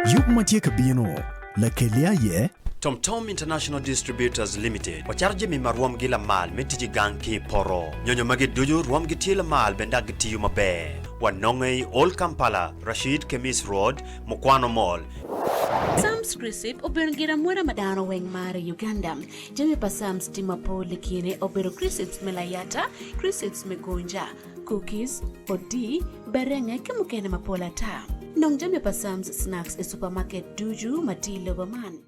Yuk matie kabino, la kelia ye. Tom International Distributors Limited. Wacharje mi maruam gila mal metiji ganki poro. Nyonyo magi duju ruam gitila mal benda gitiyu mabe. Wanongei Old Kampala, Rashid Kemis Road, Mukwano Mall. Sam's Crisip obengira mwera madano weng mare Uganda. Jemi pa Sam's timapo likine obero Crisps melayata, Crisps megonja, cookies, odi, berenge kemukene mapola ta. Nong jemi pa Sam's snacks e supermarket duju matilo baman.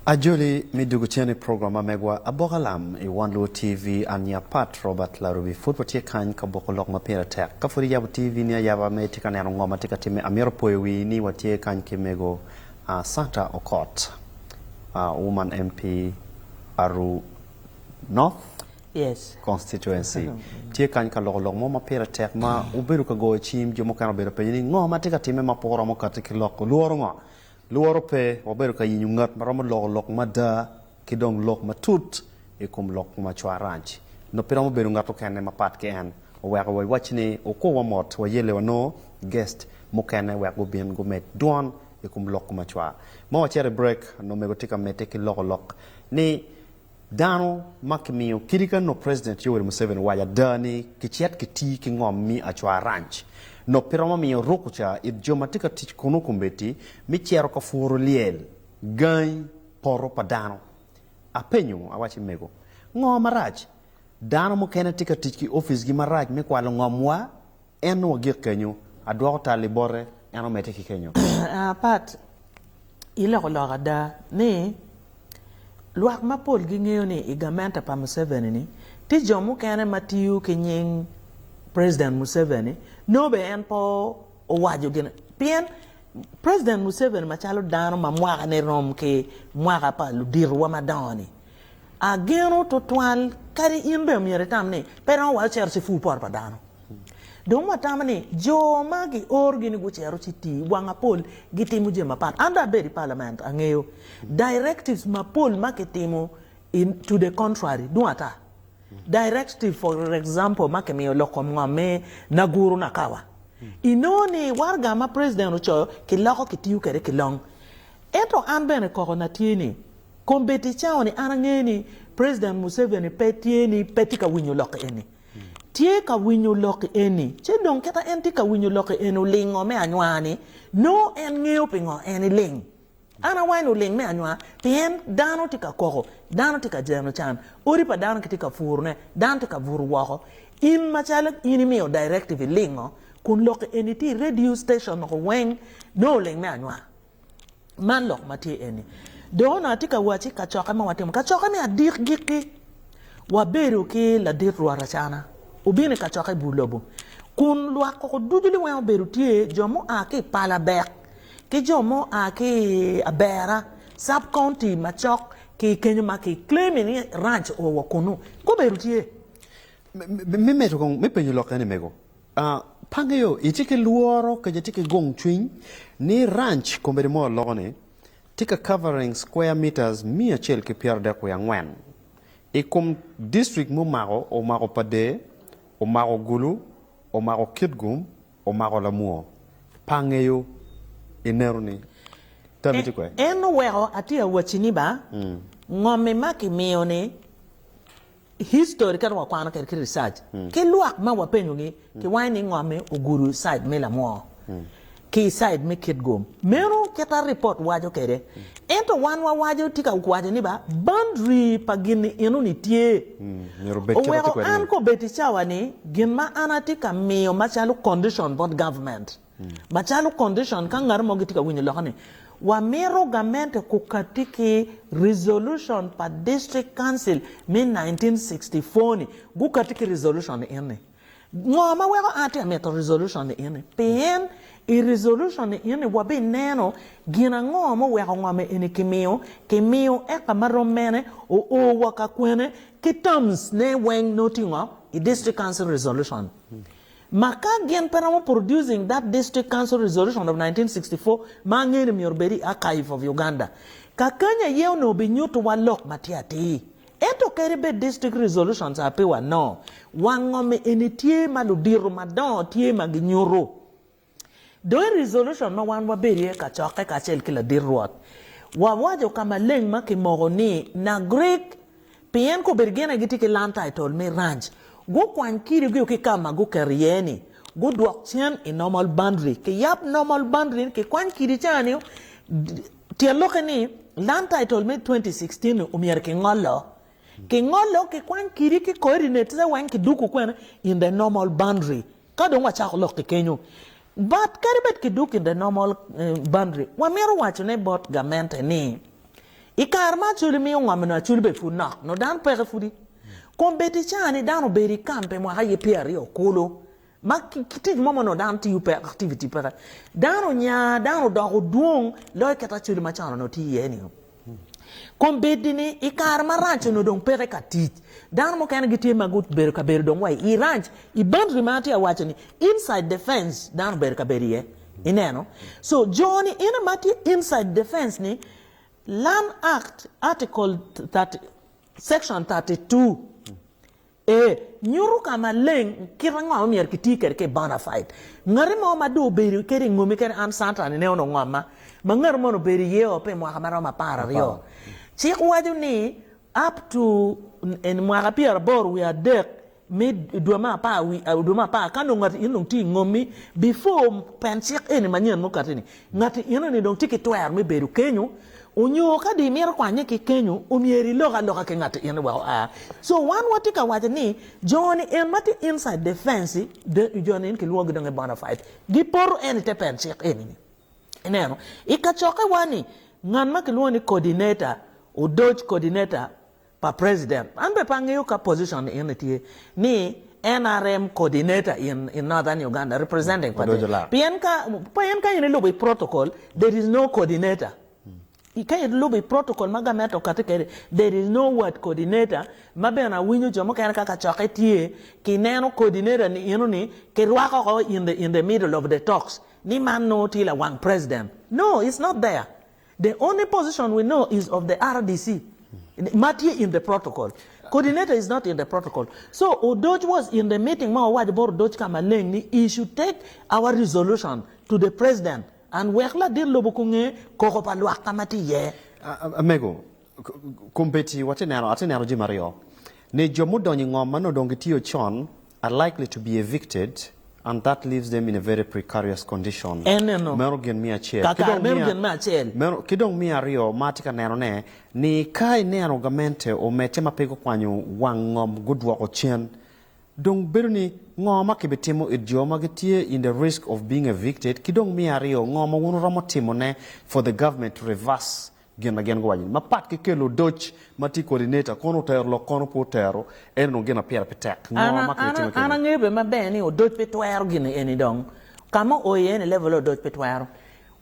Ajoli midugucheni programa Megwa abogalam I Wanlo TV anya pat Robert Larubi football tie kan ka bokolok mapera tek ka furi yabu TV ni yaba me tika ne ngoma tika time amero poewi ni watie kan ke Mego Santa Okot woman MP Aruu North constituency tie kan ka lok mo mapera tek ma uberu ka go chim jomo kan beru pe ni ngoma tika time maporo mo ka tika lok luoro ngo Luorope waberu ka yinyungat maramo lok mada kidong lok matut ikum lok machwa ranch no piramo beru ngato kene mapat ke en weka wa wachni oko wa mot wa yele wano guest mokene wek go bien go met duan ikum lok machwa ma wachere break no megotika mete ki lok ni dano makimiyo kirika no president Yoweri Museveni waya dani kichiat kiti ki ngom mi achwa ranch no pirama mi rokucha idjomatika tich kono kumbeti mi chero ka furo liel gai poro padano apenyo awachi Mego ngo maraj dano mo kena tika tich ki office gi maraj me kwalo ngomwa eno gir kenyo adwa ta libore eno mete ki kenyo pat ile ko da ni lwak mapol gi ngeyo ni Gamente pa Museveni ni ti jomu kene matiyu ke nying President Museveni no be en po owajo gina pien President Museveni machalo dano ma mwaka ne rom ke mwaka pa ludir wa madani a geno to twal kari imbe mi tam ni pero wa cher si fu por pa dano don ma tam ni jo magi organi go chero chiti wanga pol gitimu je mapat anda beri parliament angeyo directives mapol maketimo in to the contrary duata directive for example makemi lokom ngame naguru nakawa inoni warga ma president ucho kiloko kitiu kere kilong eto anbene ko na tieni competition ni anangeni president Museveni petieni petika winyo lok eni tie ka winyo lok eni che don keta enti ka winyo lok eno lingo me anywani no en ngeo pingo eni ling ana wino ling me anwa pien dano tika koko dano tika jeno chan ori pa dano kitika furne dano tika vuru wako in machala ini mio directive lingo kun lok eni ti radio station ko weng no ling me anwa man lok mati eni dona tika wachi kachoka ma watim kachoka me adik giki waberu ki la dir ruara chana ubini kachoka bulobo kun lwako ko duduli wen beru tie jomo ake pala bek ki jomo ake abera sub county machok ki kenyo maki claiming ranch o wakunu ko berutie mi meto kong mi penyo lokane Mego pangeyo itike luoro ke jetike gong twin ni ranch kombere mo logone tika covering square meters mi achel ke pierde ko yangwen ikum district mo mago o mago pade o mago gulu o mago kitgum o mago lamuo pangeyo ineruni tabiti kwa eno wero atia wachini ba ngome maki mione history kan wa kwana ke research ke luak ma wa penyo ngi ke wani ngome oguru side me la mo ke side me kit gom mero keta report wajo kere ento wan wa wajo tika ukwaje ni ba boundary pagini inu ni tie o an ko beti chawa ni ginma anatika mio machalo condition but government machalo condition kan ngar mo gitika winyo lokane wa mero Gamente kukatiki resolution pa district council min 1964 ni gukatiki resolution ene ngoma wego ati ameto resolution ene pen i resolution ene wabi neno gina ngoma wego ngome ene kimio eka maromene o waka kwene ki terms ne weng notinga i district council resolution Maka gen peramo producing that district council resolution of 1964 mangere miorberi archive of Uganda. Kakanya yeo no binyuto walok matiati. Eto kerebe district resolutions apewa no. Wangome enitie maludiru madon tie maginyuro. Doi resolution no wan waberi ka choke ka chel kila dirwat. Wawajo kama leng maki mogoni na Greek pien ko bergena giti ke land title me ranch. Go kwan kiri go ke kama go karieni. Go duak chen in normal boundary. Ke yap normal boundary ke kwan kiri chani tialoke ni land title me 2016 umier ke ngolo. Ke ngolo ke kwan kiri ke coordinate za wan ke duku kwen in the normal boundary. Kado wa chakolo ke kenyo. But karibet ke duku in the normal boundary. Wa mero wachone bot Gamente ni. Ikarma chuli mi ngwamena chuli be funa. No dan pere fudi. Kombeti chani dano beri kampe mwa haye piari okolo. Ma kitij mama no dan ti yupe activity pere. Dano nya dano dago duong loy kata chuli machano no ti yeni. Kombeti ni ikarma ranch no dong pere katij. Dano mo kena giti magut beri ka beri dong wai. I ranch i boundary mati ya wachani inside the fence dano beri ka beri ye. Ineno. So Johnny ina mati inside the fence ni Land Act article 30 section 32 nyuru kama leng kiranga omier kitiker ke bona fight ngari mo madu beri keri ngumi keri an santa ni neono ngama mangar mo no beri ye ope mo kamara ma para rio chik waju ni up to en mo kapia bor we are there mid duama pa kanu ngati inung ti ngomi before pensik eni manyen mo katini ngati ino ni dong tiki twer me beru kenyu unyo kadi mier kwanye ki kenyu umieri loka ke ngati ino wa so one watika watani Johnny en mati inside the fence de Johnny en ki luogi dong e bona fight gi por en te pensik eni eneno ikachoka wani ngan ma ki luoni coordinator o dodge coordinator pa president ambe pangeyo ka position in it ni NRM coordinator in northern Uganda representing PNK in lobby protocol there is no coordinator ika lobby protocol magameta katekere there is no word coordinator mabena winyo jomo kana kaka choketie kineno coordinator ni ino ni ke rwako ko in the middle of the talks ni man no tila wang president no it's not there the only position we know is of the RDC Matthew in the protocol. Coordinator is not in the protocol. So Odoj was in the meeting. Odoj Kamaleng, he should take our resolution to the president. And wekla dir lobukunge kokopa lwak kamati ye. Mego, kumbeti watenero jimario. Ne jomudonyi ngoma no dongitio chon are likely to be evicted. And that leaves them in a very precarious condition. Merogen mia chair. Kidong mia rio matika nero ne ni kai nero Gamente o metema pego kwanyu wangom gudwa o chen. Dong beruni ngoma kibetimo idioma getie in the risk of being evicted. Kidong mia rio ngoma wunuramo timo ne for the government to reverse gena gwanyu. Mapat kikelo Dutch mati coordinator kono terlo kono potero eno gena pier petek. Ana ngebe mabeni o Dutch petwero gena eni dong. Kama oyene level o Dutch petwero.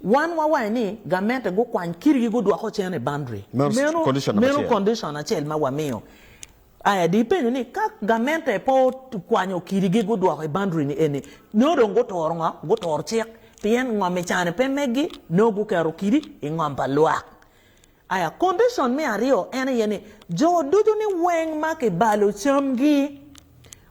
One wawani Gamente go kwan kirigi go dwa ko chene boundary. Meno condition na chel mawamio. Aya depende ni ka Gamente po kwanyo kirigi go dwa ko boundary ni eni. No don go toronga go tor chek pien ngome chane pemegi no go karo kiri ingompa lwak. Aya condition me ario ene yene jo dudu ni weng ma ke balo chamgi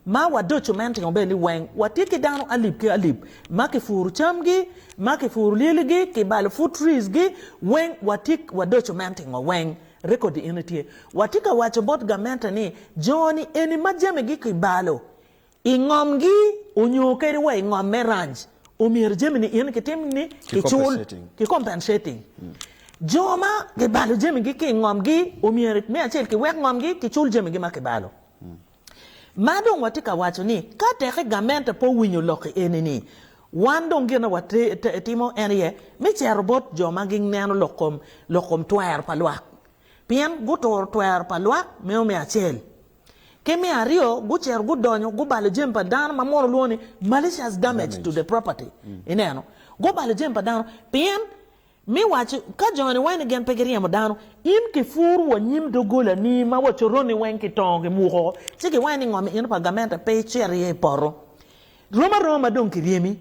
ma wa documenting obeli weng watiki dano alip ma ke furu chamgi ma ke furu liligi ke balo food trees gi weng watik wa documenting o weng record inity watika wacho bot Gamente ni joni eni majame gi ke balo ingomgi unyokeri wa ingom merange umir jemini yen ke temni ke chul ke compensating Joma ke balo jemi ki ngom gi umier me achel ke wek ngom gi ki chul jemi gi ma ke balo. Madong watika wacho ni ka teke Gamente po winyo loki enini. Wandong gina wate timo enye me cherbot joma gi neno lokom twer palwak. Pien gutor twer palwak me achel. Ke me ario gucher gudonyo gubalo jem pa dan mamoro luoni malicious damage to the property. Ineno. Gubalo jem pa dan pien mi wachi ka Johnny wine again pegeria modano in ke furu wa nyim dogola ni ma wacho roni wen ke tonge muho chike wine ngome in pa Gamente pe chere poro Roma don kiriemi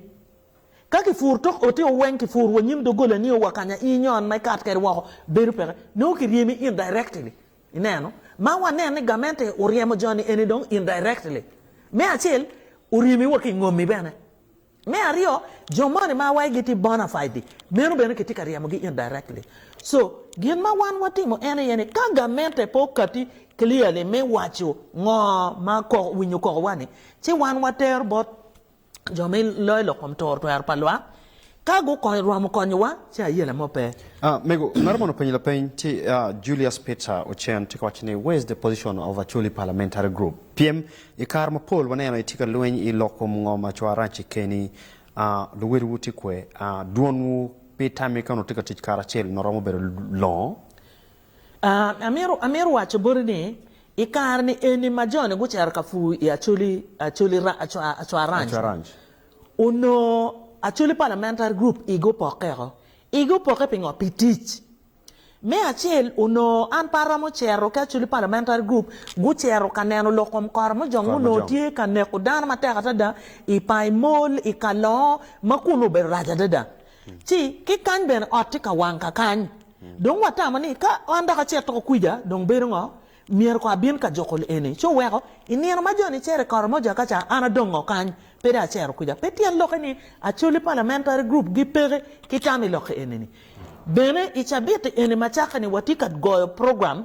kaki fur tok oti o wen ki fur wo nyim do gola ni o wakanya inyon mai kat ker wo beru pere no kiriemi indirectly ineno ma wane ne gamente uriemo joni eni don indirectly me achil uriemi waki ngomi bene me ario jomani ma wai giti bona fide menu bene kiti kariemo gi indirectly so gin ma wan watimo ene yene ka gamente pokati clearly me wacho ngo ma ko winyo ko wani chi wan water bot jomi loy lo kom tor to palwa ka go ko rom ko nywa chi ayela mo pe Mego narmo penila pen ti Julius Peter Ochen to watching where's the position of actually parliamentary group PM ikar mo pol wana no itika lwen I lokom ngoma chwara chikeni luweru wuti kwe duonu pe time kanu tika tikara chel no romo bero long amiru wacho borni ikar ni eni majone go cher kafu I actually arrange uno actually parliamentary group igo poke pingo pitich me achel uno an paramo chero ka actually parliamentary group go chero kaneno lokom kormo jongu no tie kane kudan mateka tada ipai mol ikalo makuno be raja dada ti ki kan ben otika wanka kan don wata mani ka anda ka cheto kuja don berongo mier ko abin ka jokol ene cho wego inira majoni chere kormo jaka cha ana dongo kan peda chere kuja petian lokani actually parliamentary group gi pere kitami lokhe ene ni bene ichabite ene machaka ni watika go program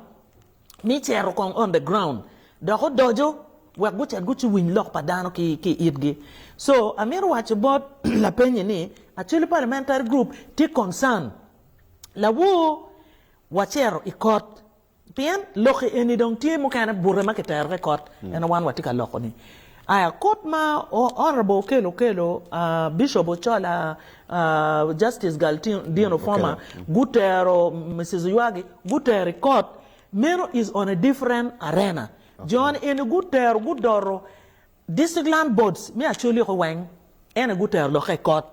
ni chere kon on the ground doko dojo wego chere guchi win lok padano ki itgi so amir watch bot la penye ni actually parliamentary group ti concern la wo wachero ikot Pien loki eni dong tie mo kana burre maketer record ena wan watika loko ni aya court ma honorable kelo bishop ochola justice Dino former gutero Mrs Yuagi gutero court mero is on a different arena John in gutero gudoro district land boards me actually ko wang ena gutero lo court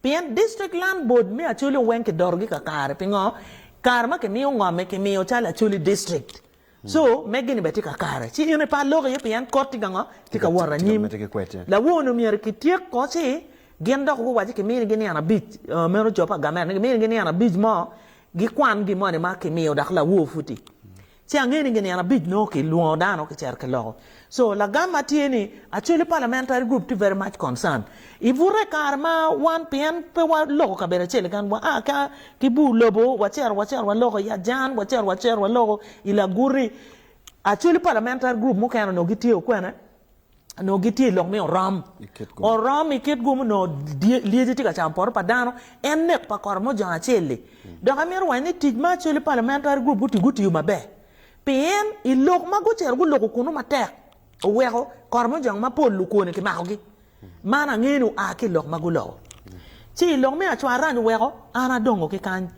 pien district land board me actually wang ke dorgi ka kare pingo karma ke miyo ngome ke miyo chala chuli district so megini betika kare chi ine pa logo ye pian korti gango tika wara nyim la wono mier ki tiek ko chi genda ko waji ke miyo gini ana bit mero jopa gamer ne miyo gini ana bit mo gi kwan gi mo ne ma ke miyo dakla wo futi chi angeni gini ana bit no ke luo dano ke cher ke logo so la gamma tieni actually parliamentary group to very much concerned ivure karma one pn pe wa logo ka bere chele kan wa aka kibu lobo wacher wa logo ya jan wacher wa logo ila guri actually parliamentary group mo kan no giti okwana no giti log me ram iket gum no lieti tika champor padano enne pa kormo jan chele do kamer wani tijma actually parliamentary group guti mabe pen ilog magocher gu logo kuno matek owego kormo jang ma pol lukone ke maogi mana ngenu aki lok magulo chi lok me achwara ni wego ana dongo ke kan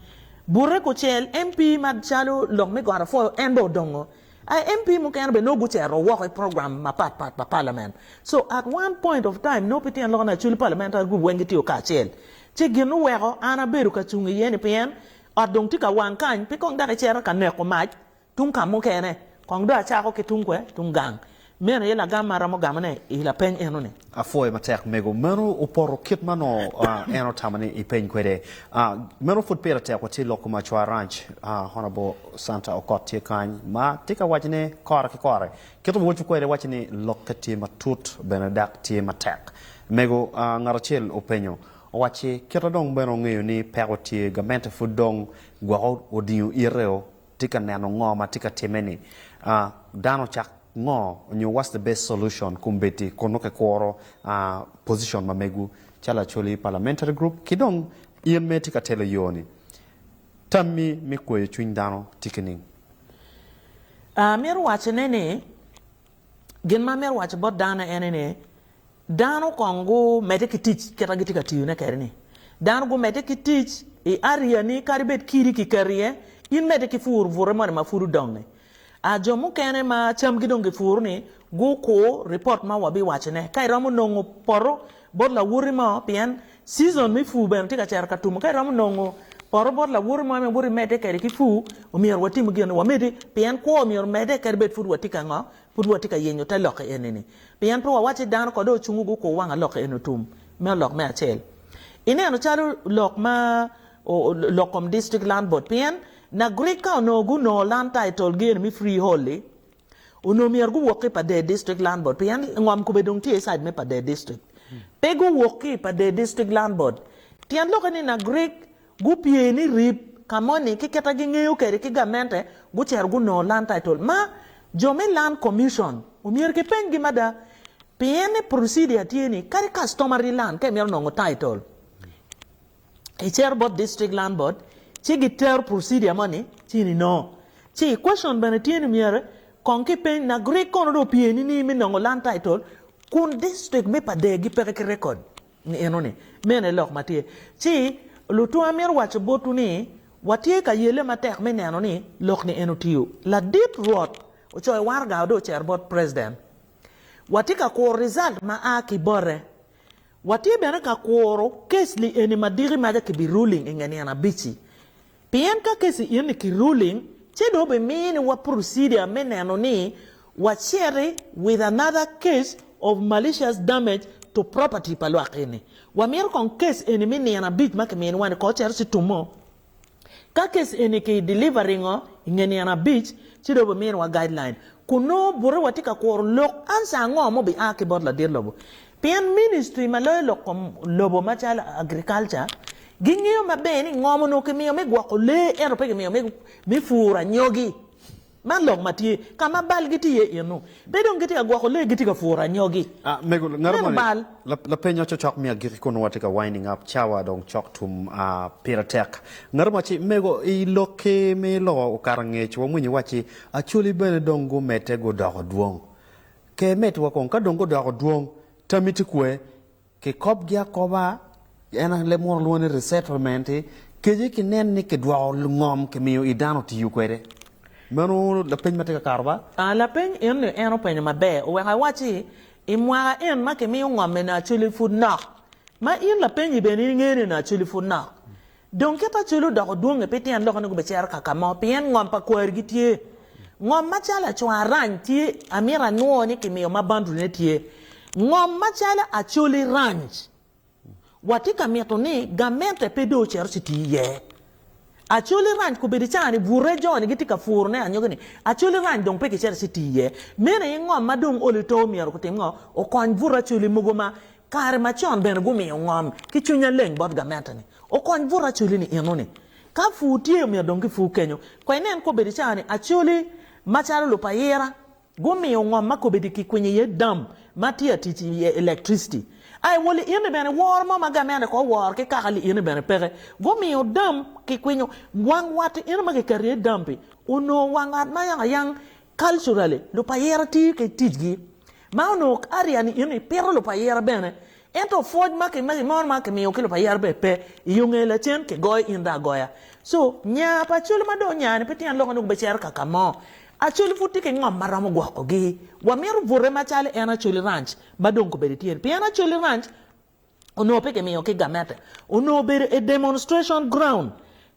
burre ko chel MP madchalo lok me gwara fo endo dongo I MP mo kan be no guchero wo program ma pat pa parliament so at one point of time no piti an lona chuli parliamentary group wengiti o ka chel chi ginu wego ana beru ka chungi yene pen odong tika wankan pe kong da chera kan ne ko maj tung kam mo kene kong da cha ko ke tung kwe tung gang mena yela gama ramo gamane ila pen enone afoy matek mego mero oporo kit mano eno tamani I pen kwede mero foot pera te kwati lokuma chwa ranch honorable Santa Okot tie kan ma tika wajine kore kito wolchu kwede wachini lokati matut benedak tie matek mego ngarachel openyo wachi kito dong beno ngeyo ni pero tie Gamente fudong gwa odiu ireo tika nano ngoma tika temeni dano chak ngo what's the best solution kumbeti konoke koro position mamegu chala choli parliamentary group kidong ieme tika tele yoni tammi mi kwe chuindano tikening meru wache nene gen ma meru wache bot dana enene dano kongo meteke teach keragitika tiyune kerni dano go meteke teach area ni karibet kiri ki kariye in meteke fur voremane ma furu dongne a jomu kene ma cham gidonge furni go ko report ma wabi wachene kai ramu nongo poro bod la wuri ma pian season mi fu ben tika cher katum kai ramu nongo poro bod la wuri ma me wuri mede kai ki fu o mier wati mu gene wa mede pian ko mier mede kai bet fu wati ka nga put watika yenyo ta lok eneni pian pro wati dan ko do chungu ko wanga lok enotum me lok me achel ine no chalo lok ma o lokom district land board pian na grika no gu no land title gen mi free holly uno mi argu woki pa de district land board pian ngom ko be dong ti side me pa de district pegu woki pa de district land board tian lokani na grek gu pie ni rip kamoni ki keta gi ngeyo kere ki gamente gu cher gu no land title ma jome land commission umier ke pengi mada piene procedure tieni kari customary land ke mier no title e chair board district land board chi giter procedure money chini no chi question bana tieni mier konki pen na grek kono do pieni ni mi no land title kun district me pa de gi pere ke record ni enoni mene lok matie chi lutu amir wacho botu ni watie ka yele matek me neno ni lok ni enotiu la deep road ucho e warga do chair board president watika ko result ma aki bore watie bena ka koro case li eni madiri maja ki bi ruling ingani ana bichi pien ka case eni ki ruling che do be mean wa procedure me neno ni wa chere with another case of malicious damage to property palwakini wa mir kon case eni me nena bich ma ke men wan ko cher si tumo ka case eni ki delivering o ingani ana beach chido be men wa guideline kuno bure watika ko lok ansa ngomo bi aki bod la dir lobo pen ministry malo lokom lobo machala agriculture gingiyo mabeni ngomo no ke miyo me gwa ko le ero pe miyo me fura nyogi man lok matie kama bal giti ye yeno bedon giti gwa ko le giti ka fura nyogi Mego ngarmoni la penyo chok mi agiri kono watika winding up chawa dong chok tum piratek ngarmachi mego I loke me lo karange chwo munyi wachi achuli bene dongo mete go dogo duong ke met wakon ka dongo dogo duong tamiti kwe ke kop gya koba ena le mor lone resettlement ke je ki nen ni ke dwa ngom ke miyo idano ti yukwere manu la peny mateka karba la peny eno peny mabe o wa wachi imwa en ma ke mi ngom na chuli food na ma in la peny be ni ngene na chuli food na donc ta chulu da duong pe tian lo ko be cher ka ma pien ngom pa kwer gitie ngom ma chala chwa ranti amira no ni ke mi ma bandu ne tie ngom ma chala a chuli ranch watika mi to ni gamente pe do cher siti ye acholi ranch ko bedi chani vure joni gitika furne anyogni acholi ranch dong peke cher siti ye mene ngom madong oli to mier ko tingo o kon vura choli mugoma kare ma chon ben gumi ngom ki chunya leng bod Gamente ni o kon vura choli ni enoni ka futie mier dong ki fu kenyo ko enen ko bedi chani acholi macharo lo payera gumi ngom mako bedi ki kwenye ye dam matia titi ye electricity ay woli ene bene war ma Gamente ko war ke kakali ene bene pere gomi o dam ke kwenyo wang wat ene ma ke kare dampi uno wangat ma yang culturally lo payera ti ke tijgi ma no area ni ene pero lo payera bene ento foj ma ke ma ke mi o ke lo payera be pe yungela chen ke goy inda goya so nya pa chulu ma do nya ne petian lo ko be cher kakamo acholi futi ke ngom maramo gwa ogi wa meru vore machale ena choli ranch badon ko beditier pi ena choli ranch ono pe ke mi o ke Gamente ono be a demonstration ground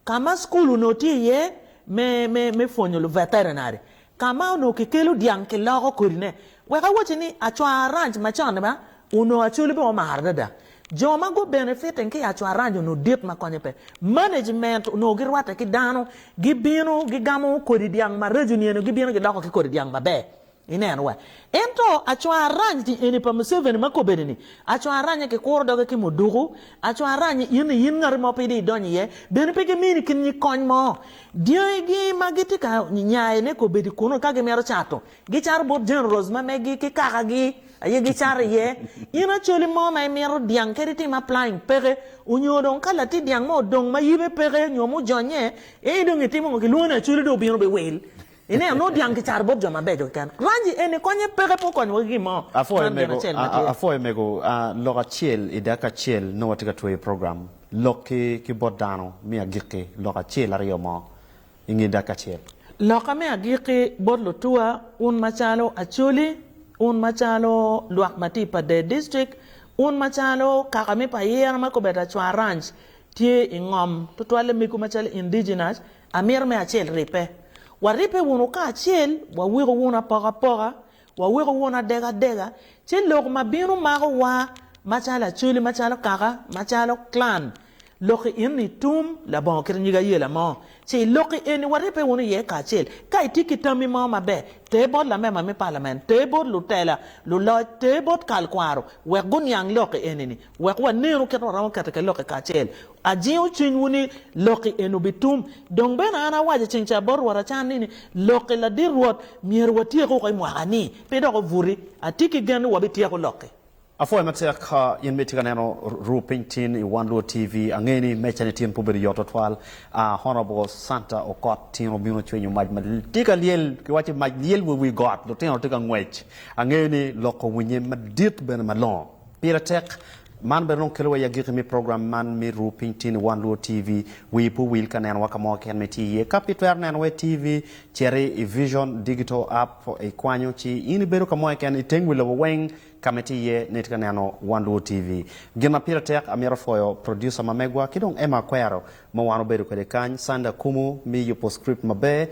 kama school ono ti ye me fonyo lo veterinary kama ono ke kelo diang ke lago korine we ka wochi ni achwa ranch machane ba ono acholi be o mahardada joma go benefit en ke achwa ranch no dit makonye pe management no girwata ki dano gibino gigamo koridiang ma rejuni no gibino gidako ki koridiang mabe inen wa ento achwa ranch di eni pa Museveni makobeni achwa ranch ke kordo ke modugo achwa ranch yin ngar mo pe di donye ye benefit ke mini kin ni konmo diegi magiti ka nyaay ne ko bedi kuno kage mero chato gichar bot generous ma megi ki kakagi aye gichar ye ina choli mo ma mero diang keriti ma applying pere unyodon kala ti diang mo dong ma yibe pere nyomu jonye e dong eti mo ke luna choli do bino be wel ine no diang gichar bot joma bejo kan ranji ene konye pere po konyo gi mo afo mego loga chiel idaka chiel no watika to program loki ki bodano mi agike loga chiel ariyo mo ingi daka chiel loka me agike bodlo tua un machalo acholi un machalo lwak mati pa de district un machalo kakame pa yer ma ko beta chwa ranch tie ingom to twale miku machalo indigenous amir me achel ripe wa ripe wono ka achel wa wiro wona poga wa we ko wona dega che lok ma binu ma ko wa machala chuli machala kaka machala clan loki ini tum la bon kir nyiga yela mo che loki ini wari pe woni ye ka chel kai tiki tami mo mabe te bod la mema mi parliament te bod lutela lulo te bod kalkwaro we gun yang loki ini ni we ko niru ke ro ka te loki ka chel ajiu chin woni loki enu bitum dong ben ana waje chincha bor wara chan ni loki la dirwot mier wati ko ko mo ani pe do ko vuri atiki gan wo bitia ko loki Afo matia ka yen metika nano Rupintin I One Low TV angeni mecha netin puberi yoto twal honorable Santa Okot tin robino chwenyu majmal tika liel kiwachi majliel we got do tin tika ngwech angeni loko winye madit ben malon piratek man beron kelwa ya gikimi program man mi Rupintin One Low TV we pu wil kanen wakamo ken meti ye kapitwer nan we TV chere Eviction digital app e kwanyo chi ini beru kamo ken itengwilo wang kameti ye netika nano One Low TV gina piratek amira foyo producer mamegwa kidong ema kwero mawano beru kade kany sanda kumu mi yupo script mabe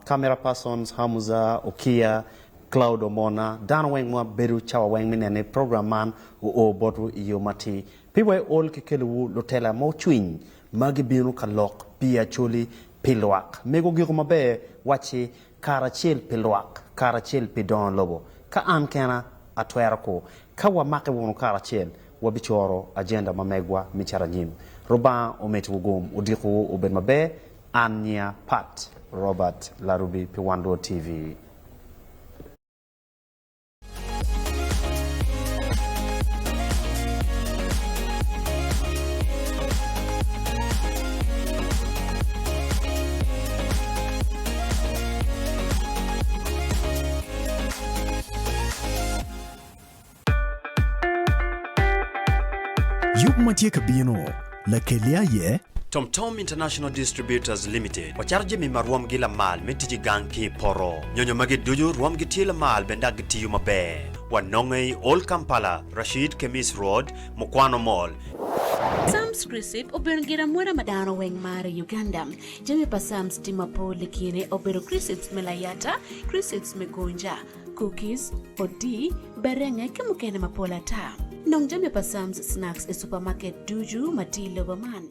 camera persons Hamuza Okia Cloud Omona dan weng mo beru chawa weng minene program man o botu yomati piwe ol kekelu lotela mo chwin magi binu kalok pia chuli pilwak mego gigo mabe wachi karachil pilwak karachil pidon lobo ka an kana atwera ko kawa make wono karachil wabichoro agenda mamegwa michara nyim roba ometi wugum udiko uben mabe anya pat Robert Larubi One Low TV. Yuk matie kabino la kelia ye TomTom International Distributors Limited wacharje mi maruam gila mal metiji ganki poro nyonyo magi duju ruam gitila mal benda gitiyu mabe wanongei Old Kampala Rashid Kemis Road Mukwano Mall Sam's Crisip obengira mwera madano weng mare Uganda. Jami pa Sam's timapo likine obero Crisits melayata, Crisits megonja, cookies, odi, berenge kemukene mapola ta. Nong jami pa Sam's snacks e supermarket duju matilo baman.